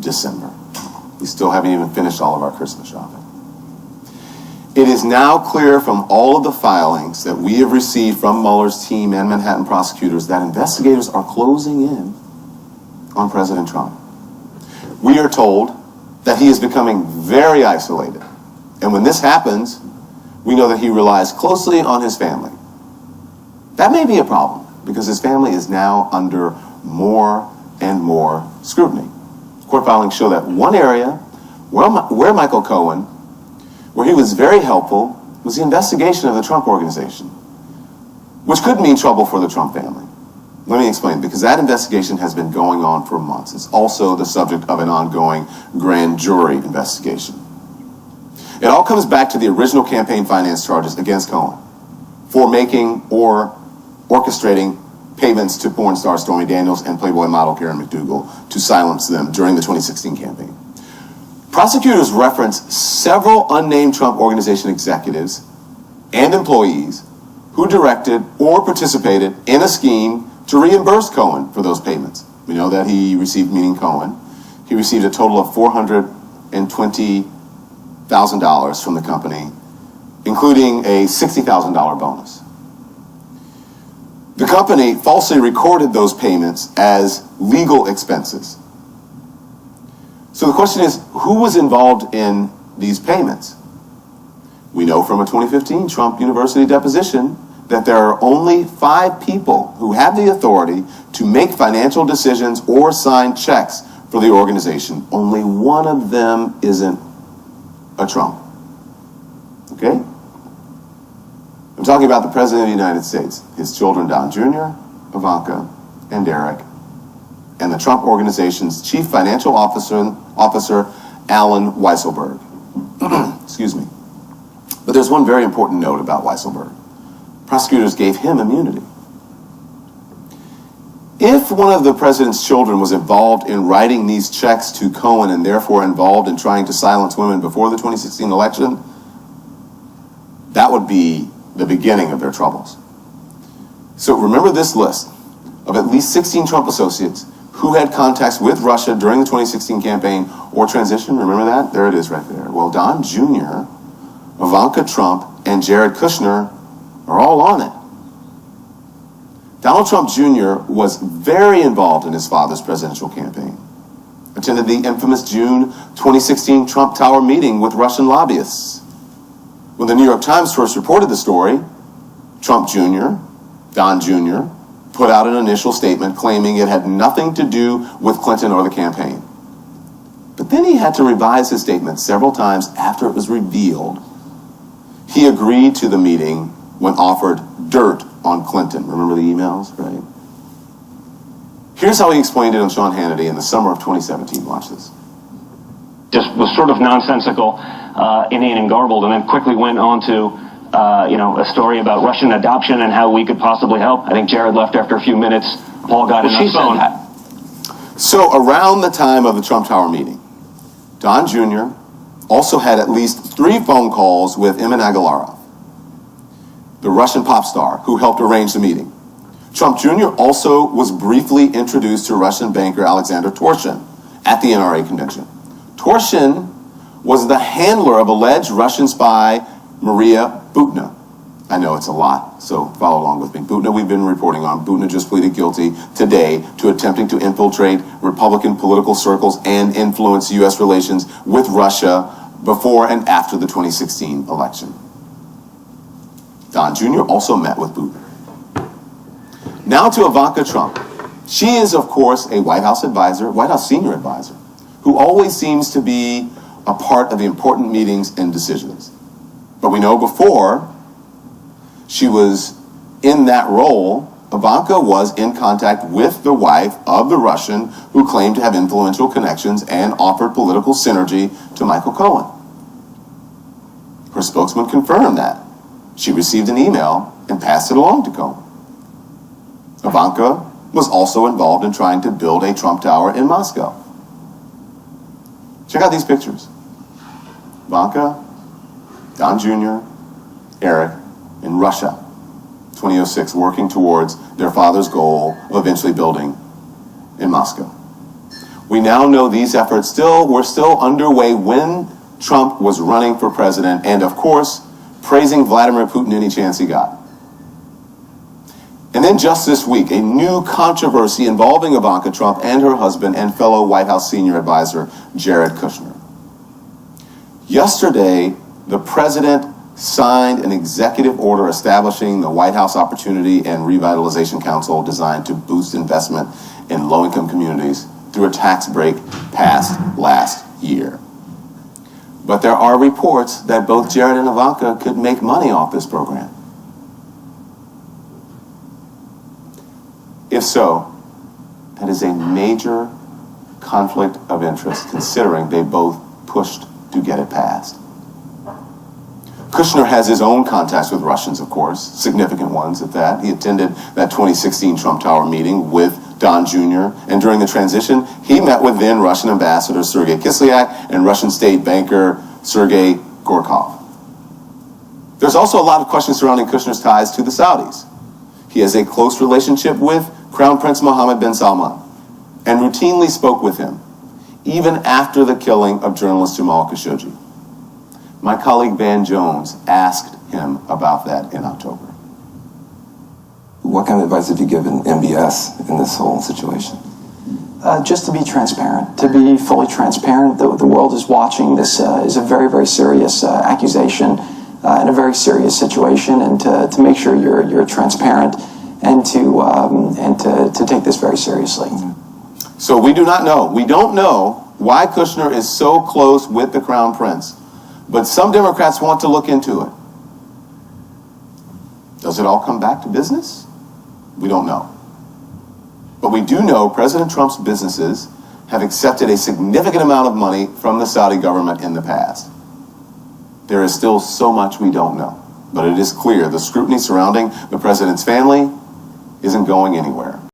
December. We still haven't even finished all of our Christmas shopping. It is now clear from all of the filings that we have received from Mueller's team and Manhattan prosecutors that investigators are closing in on President Trump. We are told that he is becoming very isolated. And when this happens, we know that he relies closely on his family. That may be a problem because his family is now under more and more scrutiny. Court filings show that one area where Michael Cohen, where he was very helpful, was the investigation of the Trump Organization, which could mean trouble for the Trump family. Let me explain, because that investigation has been going on for months. It's also the subject of an ongoing grand jury investigation. It all comes back to the original campaign finance charges against Cohen for making or orchestrating payments to porn star Stormy Daniels and Playboy model Karen McDougal to silence them during the 2016 campaign. Prosecutors reference several unnamed Trump Organization executives and employees who directed or participated in a scheme to reimburse Cohen for those payments. We know that he received, meaning Cohen, he received a total of $420,000 from the company, including a $60,000 bonus. The company falsely recorded those payments as legal expenses. So the question is, who was involved in these payments? We know from a 2015 Trump University deposition that there are only 5 people who have the authority to make financial decisions or sign checks for the organization. Only one of them isn't a Trump. Okay? I'm talking about the President of the United States, his children Don Jr., Ivanka, and Eric, and the Trump Organization's Chief Financial Officer, Alan Weisselberg. Excuse me. But there's one very important note about Weisselberg. Prosecutors gave him immunity. If one of the president's children was involved in writing these checks to Cohen and therefore involved in trying to silence women before the 2016 election, that would be the beginning of their troubles. So remember this list of at least 16 Trump associates who had contacts with Russia during the 2016 campaign or transition. Remember that? There it is right there. Well, Don Jr., Ivanka Trump, and Jared Kushner are all on it. Donald Trump Jr. was very involved in his father's presidential campaign. Attended the infamous June 2016 Trump Tower meeting with Russian lobbyists. When the New York Times first reported the story, Trump Jr., Don Jr., put out an initial statement claiming it had nothing to do with Clinton or the campaign. But then he had to revise his statement several times after it was revealed he agreed to the meeting when offered dirt on Clinton. Remember the emails, right? Here's how he explained it on Sean Hannity in the summer of 2017. Watch this. Just was sort of nonsensical, inane and garbled, and then quickly went on to a story about Russian adoption and how we could possibly help. I think Jared left after a few minutes. Paul got in the phone. So around the time of the Trump Tower meeting, Don Jr. also had at least 3 phone calls with Emin Agalarov, the Russian pop star who helped arrange the meeting. Trump Jr. also was briefly introduced to Russian banker Alexander Torshin at the NRA convention. Torshin was the handler of alleged Russian spy Maria Butina. I know it's a lot, so follow along with me. Butina, we've been reporting on. Butina just pleaded guilty today to attempting to infiltrate Republican political circles and influence U.S. relations with Russia before and after the 2016 election. Don Jr. also met with Butina. Now to Ivanka Trump. She is, of course, a White House advisor, White House senior advisor, who always seems to be a part of the important meetings and decisions. But we know before she was in that role, Ivanka was in contact with the wife of the Russian who claimed to have influential connections and offered political synergy to Michael Cohen. Her spokesman confirmed that. She received an email and passed it along to Cohen. Ivanka was also involved in trying to build a Trump Tower in Moscow. Check out these pictures. Ivanka, Don Jr., Eric, in Russia, 2006, working towards their father's goal of eventually building in Moscow. We now know these efforts were still underway when Trump was running for president and, of course, praising Vladimir Putin any chance he got. And then just this week, a new controversy involving Ivanka Trump and her husband and fellow White House senior advisor, Jared Kushner. Yesterday, the president signed an executive order establishing the White House Opportunity and Revitalization Council designed to boost investment in low-income communities through a tax break passed last year. But there are reports that both Jared and Ivanka could make money off this program. If so, that is a major conflict of interest, considering they both pushed to get it passed. Kushner has his own contacts with Russians, of course, significant ones at that. He attended that 2016 Trump Tower meeting with Don Jr., and during the transition, he met with then Russian Ambassador Sergei Kislyak and Russian state banker Sergei Gorkov. There's also a lot of questions surrounding Kushner's ties to the Saudis. He has a close relationship with Crown Prince Mohammed bin Salman and routinely spoke with him, even after the killing of journalist Jamal Khashoggi. My colleague Van Jones asked him about that in October. What kind of advice have you given MBS in this whole situation? Just to be transparent, to be fully transparent. The world is watching. This is a very, very serious accusation in a very serious situation, and to make sure you're transparent and to take this very seriously. So we do not know. We don't know why Kushner is so close with the Crown Prince, but some Democrats want to look into it. Does it all come back to business? We don't know. But we do know President Trump's businesses have accepted a significant amount of money from the Saudi government in the past. There is still so much we don't know, but it is clear the scrutiny surrounding the president's family isn't going anywhere.